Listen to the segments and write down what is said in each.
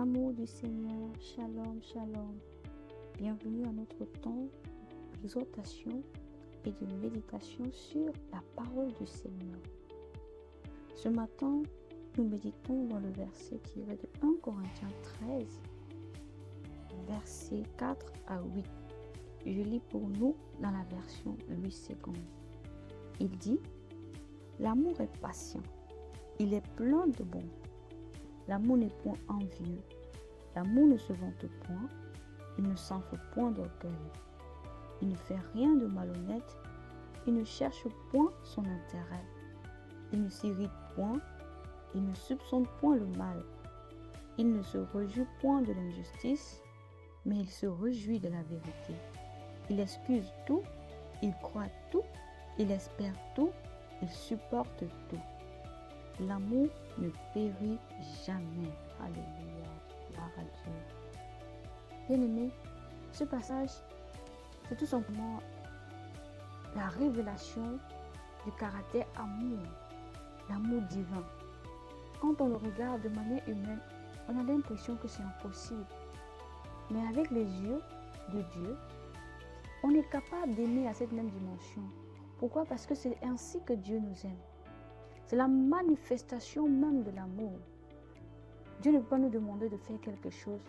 Amour du Seigneur, shalom, shalom. Bienvenue à notre temps d'exhortation et de méditation sur la parole du Seigneur. Ce matin, nous méditons dans le verset tiré de 1 Corinthiens 13, versets 4 à 8. Je lis pour nous dans la version 8 secondes. Il dit: l'amour est patient, il est plein de bon. L'amour n'est point envieux, l'amour ne se vante point, il ne s'enfle point d'orgueil, il ne fait rien de malhonnête, il ne cherche point son intérêt, il ne s'irrite point, il ne soupçonne point le mal, il ne se réjouit point de l'injustice, mais il se réjouit de la vérité. Il excuse tout, il croit tout, il espère tout, il supporte tout. L'amour ne périt jamais. Alléluia. Gloire à Dieu. Bien-aimé, ce passage, c'est tout simplement la révélation du caractère amour, l'amour divin. Quand on le regarde de manière humaine, on a l'impression que c'est impossible. Mais avec les yeux de Dieu, on est capable d'aimer à cette même dimension. Pourquoi? Parce que c'est ainsi que Dieu nous aime. C'est la manifestation même de l'amour. Dieu ne peut pas nous demander de faire quelque chose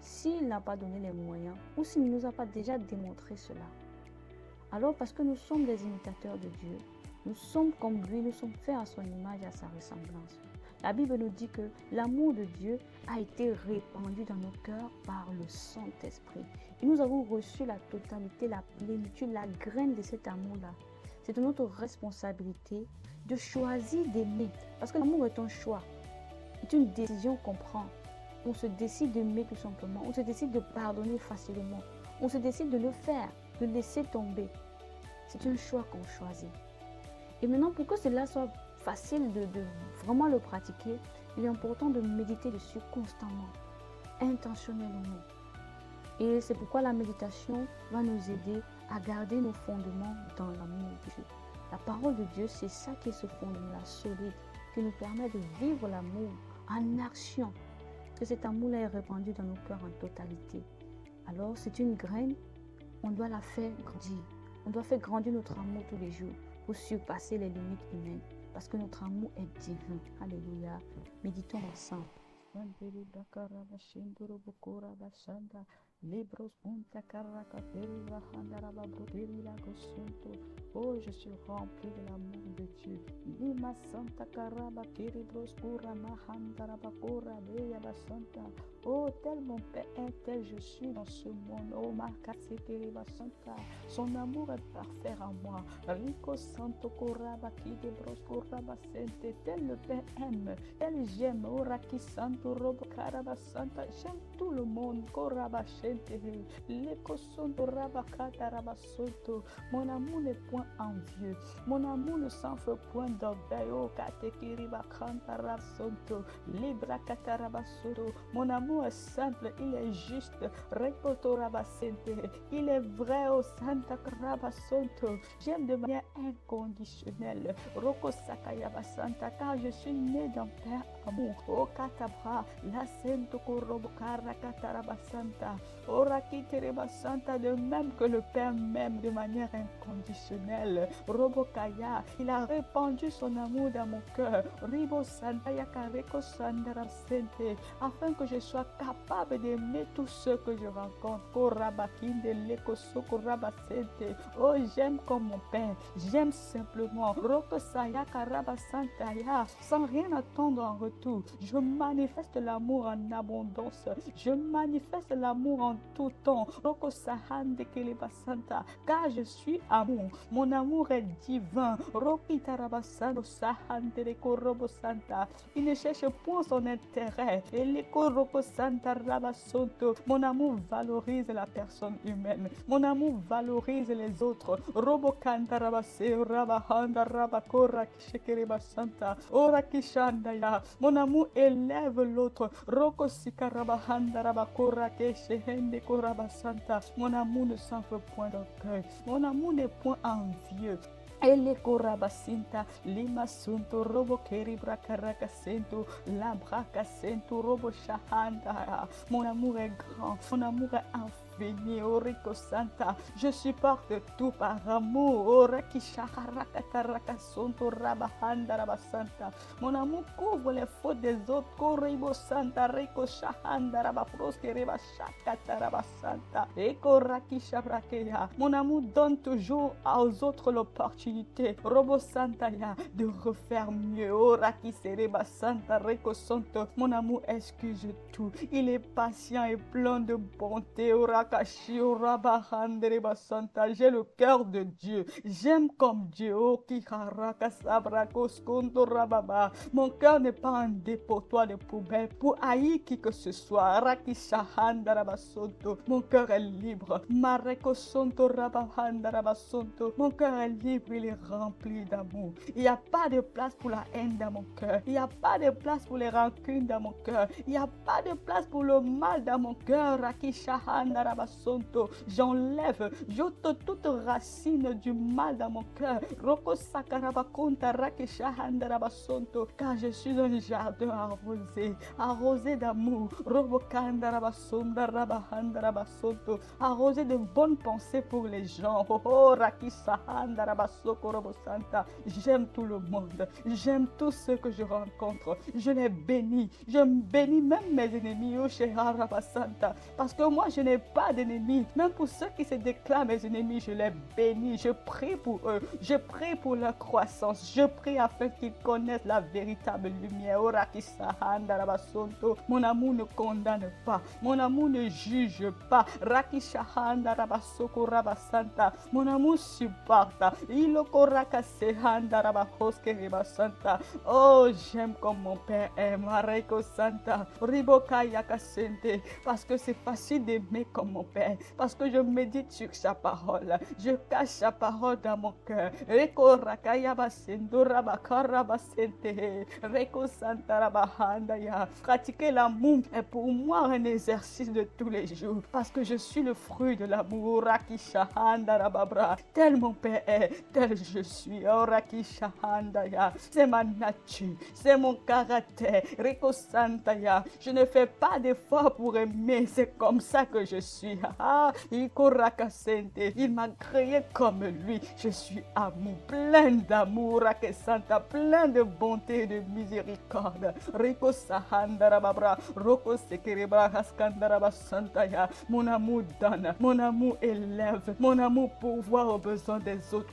s'il n'a pas donné les moyens ou s'il ne nous a pas déjà démontré cela. Alors, parce que nous sommes des imitateurs de Dieu, nous sommes comme lui, nous sommes faits à son image et à sa ressemblance. La Bible nous dit que l'amour de Dieu a été répandu dans nos cœurs par le Saint-Esprit. Et nous avons reçu la totalité, la plénitude, la graine de cet amour-là. C'est notre responsabilité de choisir d'aimer. Parce que l'amour est un choix. C'est une décision qu'on prend. On se décide d'aimer tout simplement. On se décide de pardonner facilement. On se décide de le faire, de laisser tomber. C'est un choix qu'on choisit. Et maintenant, pour que cela soit facile de vraiment le pratiquer, il est important de méditer dessus constamment, intentionnellement. Et c'est pourquoi la méditation va nous aider à garder nos fondements dans l'amour de Dieu. La parole de Dieu, c'est ça qui est ce fondement-là solide, qui nous permet de vivre l'amour en action, que cet amour-là est répandu dans nos cœurs en totalité. Alors, c'est une graine, on doit la faire grandir. On doit faire grandir notre amour tous les jours pour surpasser les limites humaines, parce que notre amour est divin. Alléluia. Méditons ensemble. Libros punta carraca perra handaraba broderila gosunto. Oh, je suis rempli de l'amour de Dieu. Lima santa caraba kiribros kura mahandaraba kura beya santa. Oh, tel mon Père est, tel je suis dans ce monde. Oh, ma kiriba santa. Son amour est parfait en moi. Rico santo koraba kiribros kuraba sente. Tel le Père aime, tel j'aime. Oh, raki santo robo karaba santa. J'aime tout le monde. Koraba sente. Mon amour n'est point envieux. Mon amour ne s'enfle point d'orgueil. Mon amour est simple, il est juste. Il est vrai au Santa Crabasonto. J'aime de manière inconditionnelle. Car je suis né d'un Père amour. Oh Katabra, la Sento Korobokara Katarabasanta. Santa, de même que le Père m'aime de manière inconditionnelle. Robokaya, il a répandu son amour dans mon cœur. Ribo Santa Yakareko Sandara Sente, afin que je sois capable d'aimer tous ceux que je rencontre. Korabakinde Leko Sokoraba Sente. Oh, j'aime comme mon Père. J'aime simplement. Rokosaya Karaba Santaya, sans rien attendre en retour. Je manifeste l'amour en abondance. Je manifeste l'amour en tout temps. Car je suis amour. Mon amour est divin. Il ne cherche point son intérêt. Mon amour valorise la personne humaine. Mon amour valorise les autres. Mon amour élève l'autre. Mon amour ne s'enfle point d'orgueil. Mon amour n'est point envieux. Ele korabasinta lima sunto robo keri brakaraka sento la braka sento robo shahanda. Mon amour est grand, mon amour est infini, Oriko Santa. Je supporte tout par amour, Oraki shaharaka taraka sonto rabahanda rabasanta. Mon amour couvre les fautes des autres, Koribo Santa Reko shahanda rabaproske reba shakata rabasanta. Eko raki shabrakeya. Mon amour donne toujours aux autres l'opportunité, Robo Santaya, de refaire mieux. Oh, Raki Sereba Santa Reko Santo. Mon amour excuse tout. Il est patient et plein de bonté. Oh, Rakashi, oh, Rabahandereba Santa. J'ai le cœur de Dieu. J'aime comme Dieu. Oh, Kiharaka Sabrako Skondo Rababa. Mon cœur n'est pas un dépotoir de poubelle pour haïr qui que ce soit. Raki Shahanda Rabasonto. Mon cœur est libre. Mareko Sonto Rabahanda Rabasonto. Mon cœur est libre. Il est rempli d'amour. Il n'y a pas de place pour la haine dans mon cœur. Il n'y a pas de place pour les rancunes dans mon cœur. Il n'y a pas de place pour le mal dans mon cœur. J'enlève, j'ôte toute racine du mal dans mon cœur. Car je suis un jardin arrosé, arrosé d'amour. Arrosé de bonnes pensées pour les gens. J'aime tout le monde. J'aime tous ceux que je rencontre. Je les bénis. Je bénis même mes ennemis. Parce que moi, je n'ai pas d'ennemis. Même pour ceux qui se déclarent mes ennemis, je les bénis. Je prie pour eux. Je prie pour leur croissance. Je prie afin qu'ils connaissent la véritable lumière. Mon amour ne condamne pas. Mon amour ne juge pas. Mon amour supporte. Oh, j'aime comme mon père aime. Santa. Parce que c'est facile d'aimer comme mon père. Parce que je médite sur sa parole. Je cache sa parole dans mon cœur. Pratiquer l'amour est pour moi un exercice de tous les jours. Parce que je suis le fruit de l'amour. Tel mon père est, tel je suis. C'est ma nature, c'est mon caractère. Je ne fais pas d'effort pour aimer, c'est comme ça que je suis. Il m'a créé comme lui. Je suis amour, plein d'amour, plein de bonté et de miséricorde. Mon amour donne, mon amour élève, mon amour pourvoit aux besoins des autres.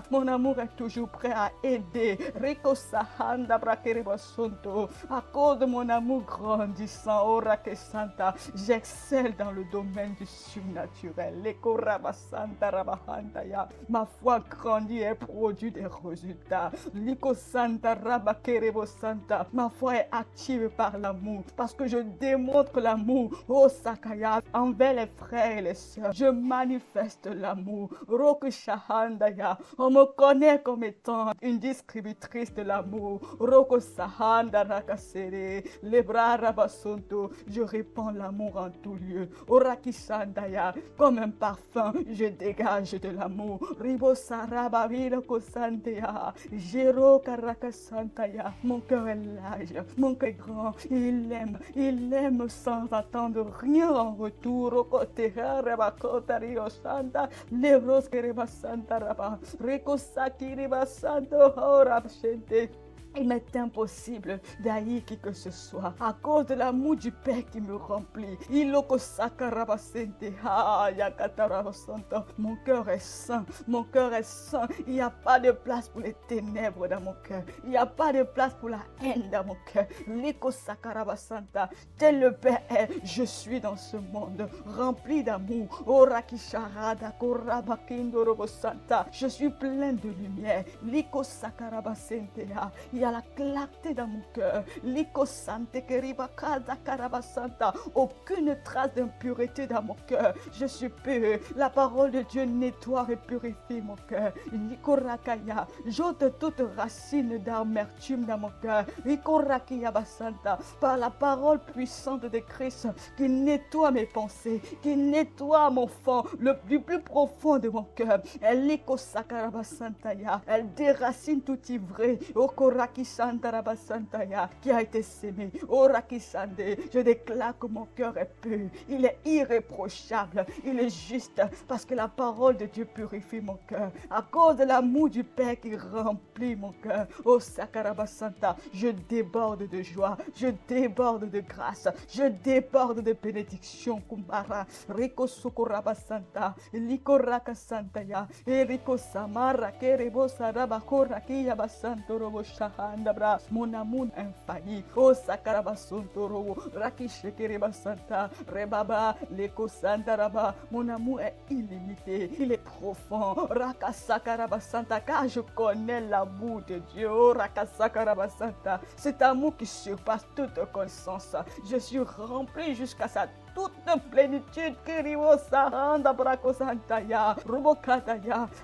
Mon amour est toujours prêt à aider. À cause de mon amour grandissant, j'excelle dans le domaine du surnaturel. Ma foi grandit et produit des résultats. Ma foi est active par l'amour parce que je démontre l'amour envers les frères et les sœurs. Je manifeste l'amour. On me connaît comme étant une distributrice de l'amour. Je répands l'amour en tout lieu. Comme un parfum, je dégage de l'amour. Mon cœur est large, mon cœur est grand. Il aime sans attendre rien en retour. Il m'est impossible d'haïr qui que ce soit à cause de l'amour du Père qui me remplit. Mon cœur est saint, mon cœur est saint. Il n'y a pas de place pour les ténèbres dans mon cœur. Il n'y a pas de place pour la haine dans mon cœur. Tel le Père est, je suis dans ce monde rempli d'amour. Je suis plein de lumière. Il n'y a la clarté dans mon cœur. Liko sante keriba kaza karaba santa. Aucune trace d'impureté dans mon cœur. Je suis pur. La parole de Dieu nettoie et purifie mon cœur. Liko rakaya. J'ôte toute racine d'amertume dans mon cœur. Liko rakia basanta. Par la parole puissante de Christ qui nettoie mes pensées, qui nettoie mon fond, du plus profond de mon cœur. Elle déracine tout ivré. Qui a été sémé. Je déclare que mon cœur est pur. Il est irréprochable. Il est juste parce que la parole de Dieu purifie mon cœur. À cause de l'amour du Père qui remplit mon cœur. Oh Sakarabasanta, je déborde de joie. Je déborde de grâce. Je déborde de bénédiction. Kumbara. Riko Sukurabasanta. Liko Rakasantaya. Eriko Samara. Kerebo Sarabakora Kiyabasanto Robo Shahandabra. Mon amour infaillible. Oh Sakarabasunto Robo. Rakishekerebasanta. Rebaba. Leko Santaraba. Mon amour est illimité. Il est profond. Rakasakarabasanta. Car je connais l'amour de Dieu. Oh Rakasakarabasanta. Cet amour qui surpasse toute connaissance. Je suis rempli jusqu'à sa toute plénitude.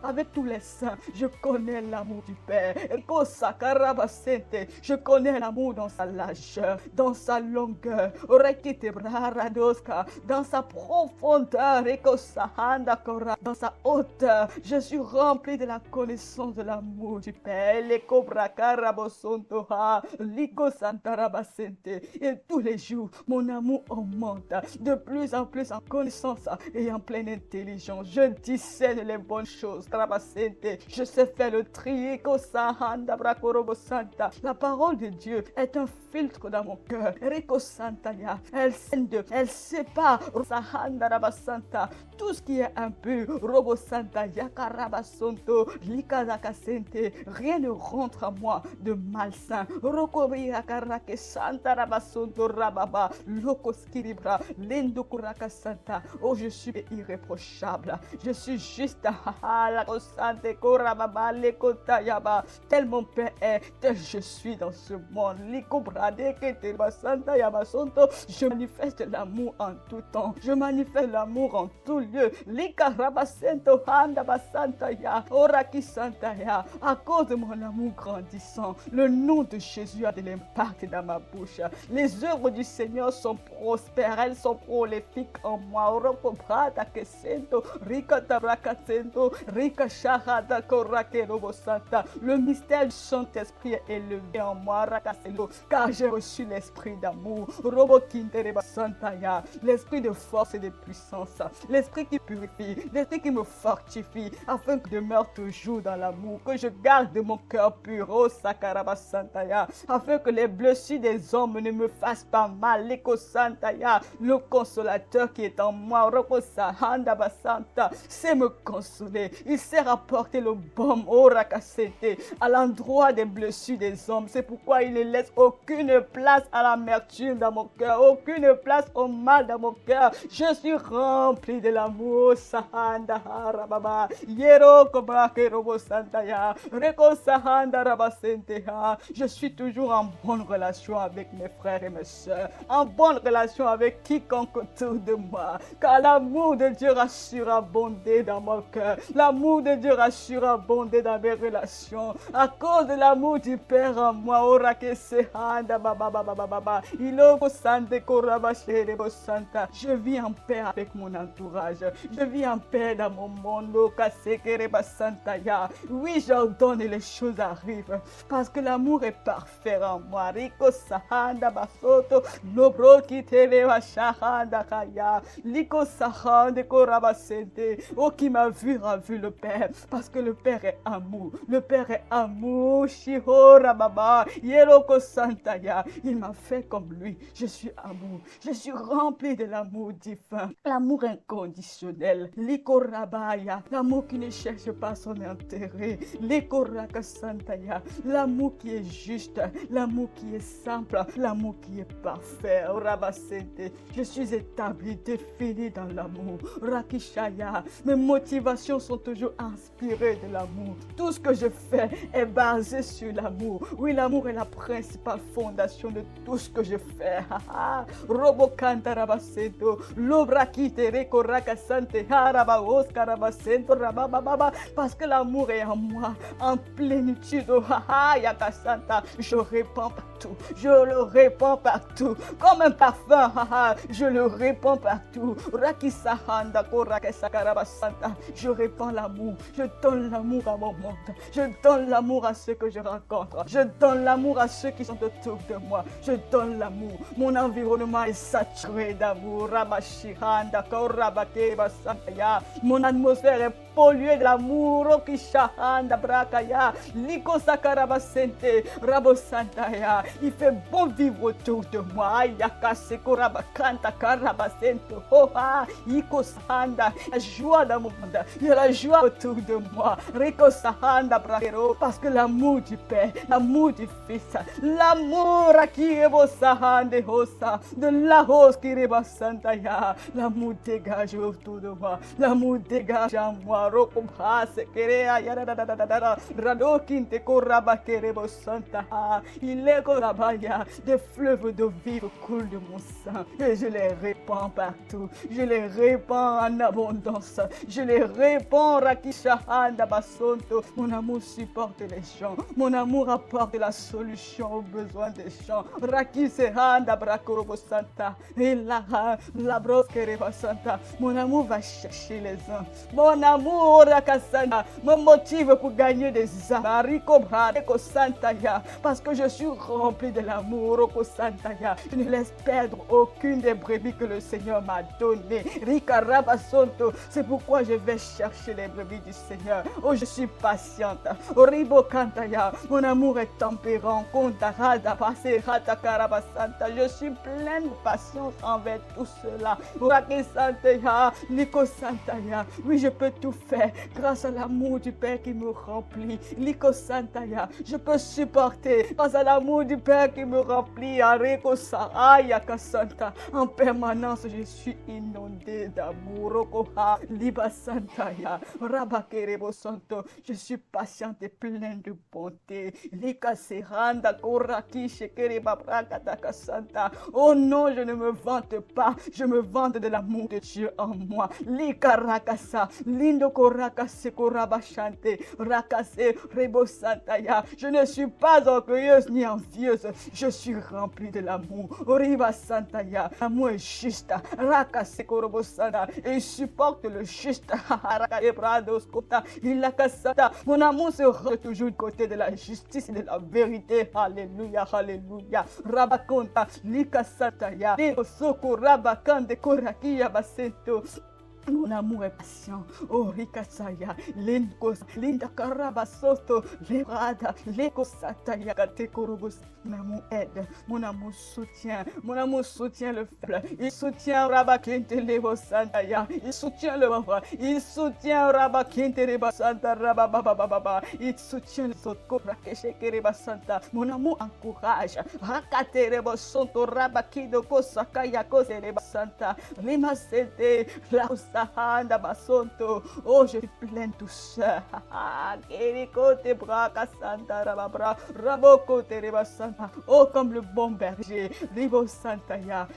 Avec tous les saints, je connais l'amour du Père. Je connais l'amour dans sa largeur, dans sa longueur, dans sa profondeur, dans sa hauteur. Je suis rempli de la connaissance de l'amour du Père. Et tous les jours, mon amour augmente de plus en plus en connaissance et en pleine intelligence. Je discerne les bonnes choses. Je sais faire le tri. La parole de Dieu est un filtre dans mon cœur. Elle sépare tout ce qui est impur. Rien ne rentre à moi de malsain. Oh, je suis irréprochable. Je suis juste. Tel mon Père est, tel je suis dans ce monde. Je manifeste l'amour en tout temps. Je manifeste l'amour en tout lieu. À cause de mon amour grandissant, le nom de Jésus a de l'impact dans ma bouche. Les œuvres du Seigneur sont prospères, elles sont prolifiques en moi. Le mystère du Saint-Esprit est élevé en moi, car j'ai reçu l'esprit d'amour, l'esprit de force et de puissance, l'esprit qui purifie, l'esprit qui me fortifie, afin que je demeure toujours dans l'amour, que je garde mon cœur pur, afin que les blessures des hommes ne me fassent pas mal. Le consolateur qui est en moi, sait me consoler. Il sait rapporter le baume à l'endroit des blessures des hommes. C'est pourquoi il ne laisse aucune place à l'amertume dans mon cœur, aucune place au mal dans mon cœur. Je suis rempli de l'amour. Je suis toujours en bonne relation avec mes frères et mes soeurs, en bonne relation avec quiconque autour de moi, car l'amour de Dieu rassure abonder dans mon cœur. L'amour de Dieu rassure abonder dans mes relations. À cause de l'amour du Père en moi, je vis en paix avec mon entourage. Je vis en paix dans mon monde. Oui, j'ordonne et les choses arrivent parce que l'amour est parfait en moi. Oh, qui m'a vu a vu le Père, parce que le Père est amour. Le Père est amour. Il m'a fait comme lui. Je suis amour. Je suis rempli de l'amour divin, l'amour inconditionnel. L'amour qui ne cherche pas son intérêt. L'amour qui est juste, l'amour qui est simple, l'amour qui est parfait. Je suis établi, défini dans l'amour. Rakishaya, mes motivations sont toujours inspirées de l'amour. Tout ce que je fais est basé sur l'amour. Oui, l'amour est la principale fondation de tout ce que je fais. Robokanta rabasento, lobrakite reko rakasante haraba oskarabasento rabababa. Parce que l'amour est en moi, en plénitude. Yakasanta, je répands partout. Je le répands partout. Comme un parfum, je le répands partout. Rakisahanda korakesakarabasanta. Je répands l'amour. Je donne l'amour à mon monde. Je donne l'amour à ceux que je rencontre. Je donne l'amour à ceux qui sont autour de moi. Je donne l'amour. Mon environnement est saturé d'amour. Rabashihanda korabakebasantaya. Mon atmosphère est polluée de l'amour. Okishahanda brakaya. Likosakarabasente. Rabosantaya. Il fait bon vivre autour de moi. Ayakase korabakanta karabasento. Oha. Ikosahanda. La joie dans mon monde. Il y a la joie autour de moi. Rikosahanda brakero. Parce que l'amour du Père, l'amour du Fils, l'amour qui est de la hausse qui est l'amour dégage autour de moi, l'amour dégage en moi. Il est des fleuves de vie coulent de mon sang et je les répands partout. Je les répands en abondance. Je les répands. Rakishahanda basonto. Mon amour supporte les gens. Mon amour apporte la solution aux besoins des gens. Rakisehanda brakorobo santa. Et la broskereba santa. Mon amour va chercher les uns. Mon amour rakasana me motive pour gagner des âmes. Parce que je suis rempli de l'amour. Je ne laisse perdre aucune des brebis que le Seigneur m'a données. C'est pourquoi je vais chercher les brebis du Seigneur. Oh, je suis patiente. Mon amour est tempérant. Je suis pleine de patience envers tout cela. Oui, je peux tout faire grâce à l'amour du Père qui me remplit. Je peux supporter grâce à l'amour du Père qui me remplit. En permanence, je suis inondé d'amour. Je suis patiente et pleine de bonté. Oh non, je ne me vante pas. Je me vante de l'amour de Dieu en moi. Je ne suis pas orgueilleuse ni envieuse. Je suis remplie de l'amour. L'amour est juste. Et il supporte le juste. Mon amour se rend toujours du côté de la justice et de la vérité. Alléluia, alléluia. Rabakonta, likasataya, soko rabakande korakia basento. Mon amour est patient. Oh, Rikasaya, Linda Karabasoto, Lerada, Lekosataya, Katekorobos. Mon amour aide, mon amour soutient le faible. Il soutient Rabakinte Levosantaya, il soutient le pauvre, il soutient Rabakinte Rebasanta Rabababa, il soutient les autres Korakeshekerebasanta. Mon amour encourage. Rakate Rebosonto Rabakido Kosakaya Kose Rebasanta, Rimasete, Laos. Oh, je suis pleine de douceur. Oh, comme le bon berger.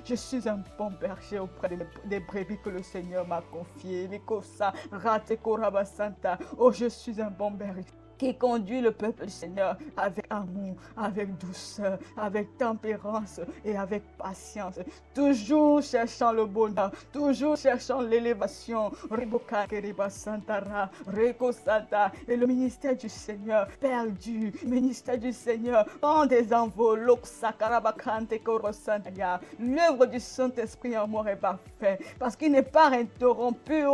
Je suis un bon berger auprès des brebis que le Seigneur m'a confiées. Oh, je suis un bon berger qui conduit le peuple du Seigneur avec amour, avec douceur, avec tempérance et avec patience. Toujours cherchant le bonheur, toujours cherchant l'élévation. Et le ministère du Seigneur perdu, ministère du Seigneur en des enveloppes. L'œuvre du Saint-Esprit en moi est parfaite parce qu'il n'est pas interrompu.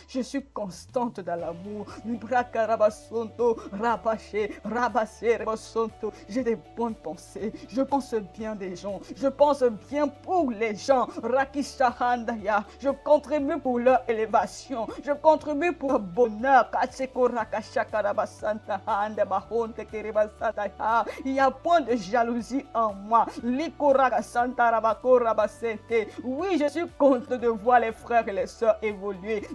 Je suis constante dans l'amour. Rakarabasonto, Rabaché, Rabassé, Rebosonto. J'ai des bonnes pensées. Je pense bien des gens. Je pense bien pour les gens. Rakishahandaya. Je contribue pour leur élévation. Je contribue pour leur bonheur. Il n'y a point de jalousie en moi. Oui, je suis content de voir les frères et les sœurs évoluer.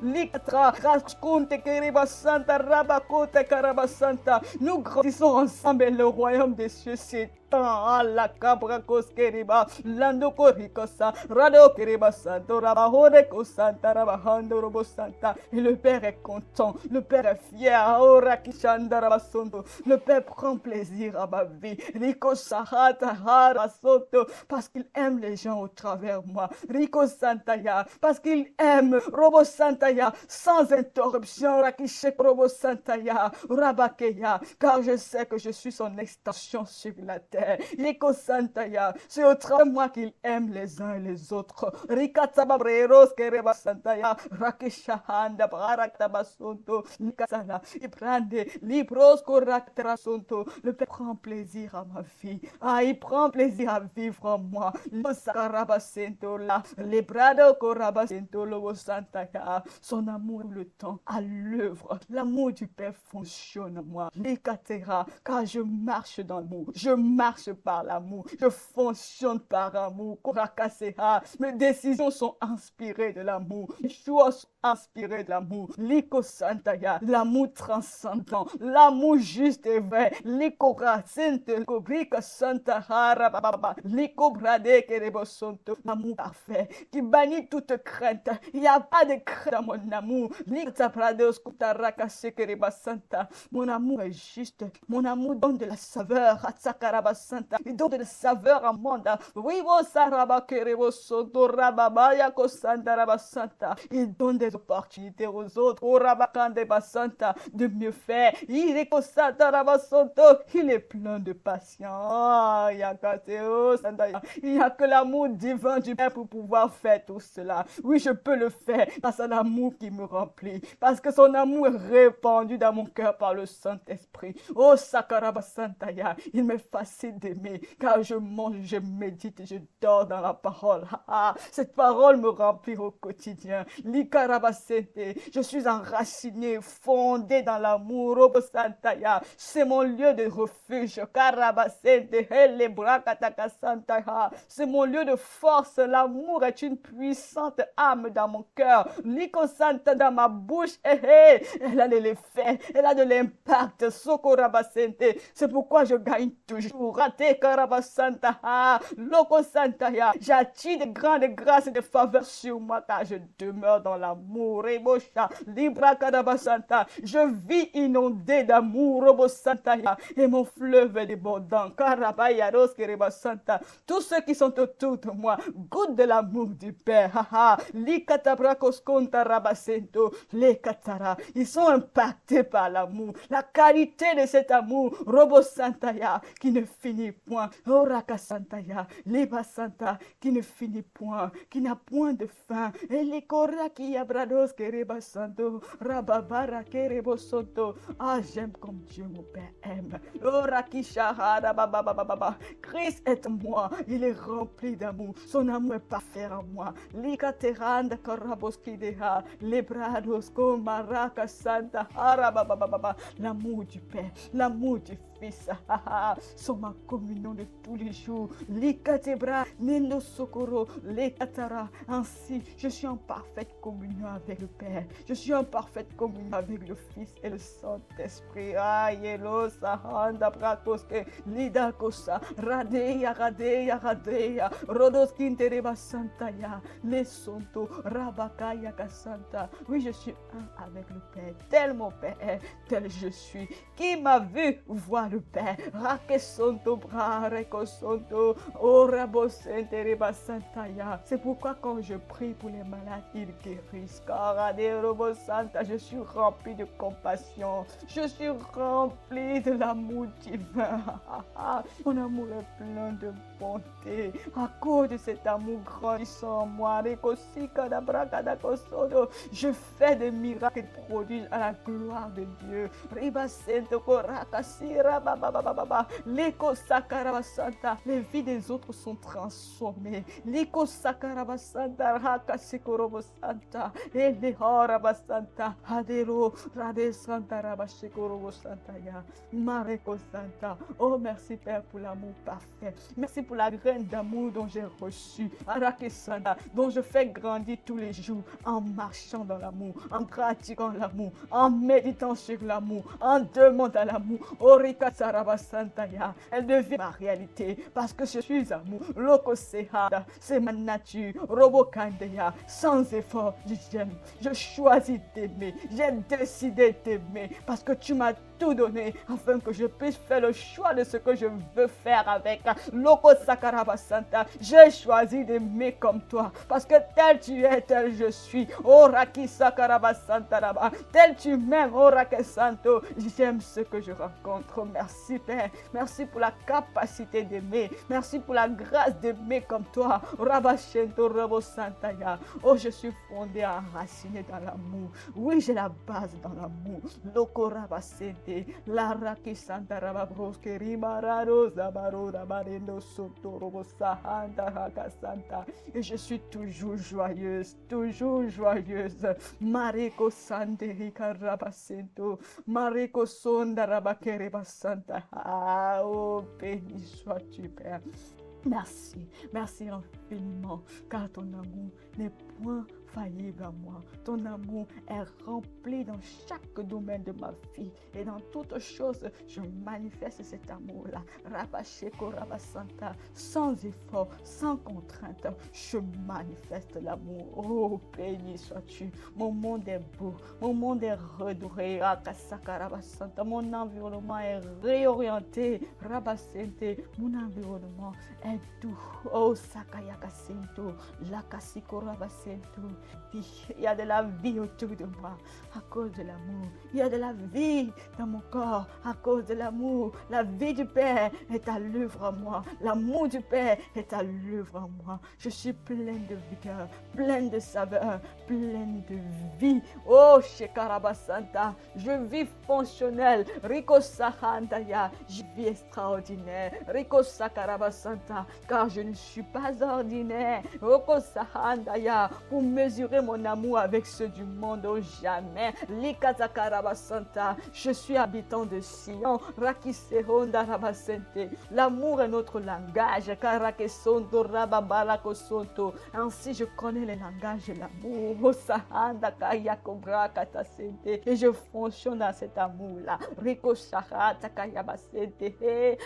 Nous grandissons ensemble et le royaume des cieux s'étend. La cabra koskeriba lando korikosa rado keriba santo rabahore kosanta rabahando robo santa. Et le Père est content, le Père est fier. Ora kishanda rabasonto. Le Père prend plaisir à ma vie. Riko sahata harasoto, parce qu'il aime les gens au travers moi. Riko santaya, parce qu'il aime robo santaya sans interruption. Rakishek robo santaya rabakeya, car je sais que je suis son extension sur la terre. C'est au travers de moi qu'il aime les uns et les autres. Le Père prend plaisir à ma vie. Il prend plaisir à vivre en moi. Son amour le temps à l'œuvre. L'amour du Père fonctionne en moi. Car je marche dans l'amour. Je marche par l'amour. Je fonctionne par amour. Mes décisions sont inspirées de l'amour. Mes choix sont inspirés de l'amour. L'amour transcendant. L'amour juste et vrai. L'amour parfait qui bannit toute crainte. Il n'y a pas de crainte dans mon amour. Mon amour est juste. Mon amour donne de la saveur. Il donne de la saveur au monde. Il donne des opportunités aux autres de mieux faire. Il est plein de patience. Il n'y a que l'amour divin du Père pour pouvoir faire tout cela. Oui, je peux le faire parce à l'amour qui me remplit. Parce que son amour est répandu dans mon cœur par le Saint-Esprit. Oh, Sakarabasantaya, il m'est facile d'aimer car je mange, je médite et je dors dans la parole. Cette parole me remplit au quotidien. Je suis enraciné, fondé dans l'amour. C'est mon lieu de refuge. C'est mon lieu de force. L'amour est une puissante âme dans mon cœur. Dans ma bouche. Elle a de l'effet. Elle a de l'impact. C'est pourquoi je gagne toujours. J'attire de grandes grâces et de faveurs sur moi car je demeure dans l'amour. Je vis inondé d'amour. Et mon fleuve est débordant. Tous ceux qui sont autour de moi goûtent de l'amour du Père. Ils sont impactés par l'amour. La qualité de cet amour qui ne finit point. Qui ne finit point, qui n'a point de fin. J'aime comme Dieu mon Père aime. Christ est en moi, il est rempli d'amour. Son amour est parfait en moi. L'amour du Père, l'amour du Fils sont ma communion de tous les jours. Ainsi, je suis en parfaite communion avec le Père. Je suis en parfaite communion avec le Fils et le Saint-Esprit. Oui, je suis un avec le Père. Tel mon Père est, tel je suis. Qui m'a vu voit le Père. Santo Brare Kosonto, O Rabosente Reba Santaya. C'est pourquoi quand je prie pour les malades, ils guérissent. Car Robo Santa, je suis rempli de compassion. Je suis rempli de l'amour divin. Mon amour est plein de bonté. À cause de cet amour grandissant en moi, je fais des miracles qui produisent à la gloire de Dieu. Les vies des autres sont transformées. Oh, merci Père pour l'amour parfait. Merci pour la graine d'amour dont j'ai reçu, dont je fais grandir tous les jours en marchant dans l'amour, en pratiquant l'amour, en méditant sur l'amour, en demandant l'amour. Elle devient ma réalité parce que je suis amour. C'est ma nature. Sans effort, j'aime. Je choisis d'aimer. J'ai décidé d'aimer parce que tu m'as tout donné afin que je puisse faire le choix de ce que je veux faire avec. J'ai choisi d'aimer comme toi parce que tel tu es, tel je suis. Tel tu m'aimes, Santo. J'aime ce que je rencontre. Merci Père. Merci pour la capacité d'aimer. Merci pour la grâce d'aimer comme toi. Oh, je suis fondé, enraciné dans l'amour. Oui, j'ai la base dans l'amour. La raki santa rababroske rimararo zabaro rabarendo soto robosa handa raka santa. Et je suis toujours joyeuse, toujours joyeuse. Mareko sante rika rabasento, mareko sonda rabakere basanta. Ah, oh, béni sois-tu, Père. Merci, merci infiniment, car ton amour n'est point faillible à moi. Ton amour est rempli dans chaque domaine de ma vie et dans toutes choses, je manifeste cet amour-là. Rabasheko Rabasanta, sans effort, sans contrainte, je manifeste l'amour. Oh, béni sois-tu. Mon monde est beau, mon monde est redoré. Akasaka Rabasanta, mon environnement est réorienté. Rabasente, mon environnement est doux. Oh, Sakayaka Sento, Lakasiko Rabasento. Il y a de la vie autour de moi à cause de l'amour. Il y a de la vie dans mon corps à cause de l'amour. La vie du Père est à l'œuvre en moi. L'amour du Père est à l'œuvre en moi. Je suis pleine de vigueur, pleine de saveur, pleine de vie. Oh, Shekarabasanta, je vis fonctionnel. Riko Sahandaya, je vis extraordinaire. Riko Sakarabasanta, car je ne suis pas ordinaire. Riko Sahandaya, pour mesurer mon amour avec ceux du monde, oh jamais. Likazakarabasanta, je suis habitant de Sion. Rakisehonda Rabasente. L'amour est notre langage. Karakesonto Rababalakosonto. Ainsi je connais les langages de l'amour. Osahanda Kayakobra Katasente. Et je fonctionne dans cet amour-là. Riko Shahata Kayabasente.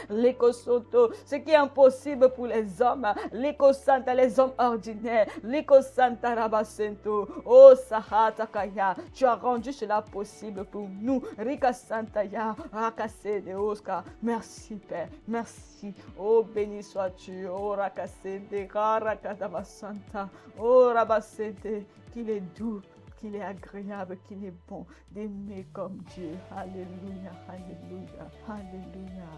Lekosonto. Ce qui est impossible pour les hommes. Lekosanta, les hommes ordinaires. Lekosanta Rabasento. Oh Sahata Kaya. Tu as rendu cela possible pour nous. Rika Santaya. Rakase de Oscar. Merci Père. Merci. Oh béni sois-tu. Oh Rakasente. Karakadabasanta. Oh Rabasente. Qu'il est doux, qu'il est agréable, qu'il est bon d'aimer comme Dieu. Alléluia. Alléluia. Alléluia.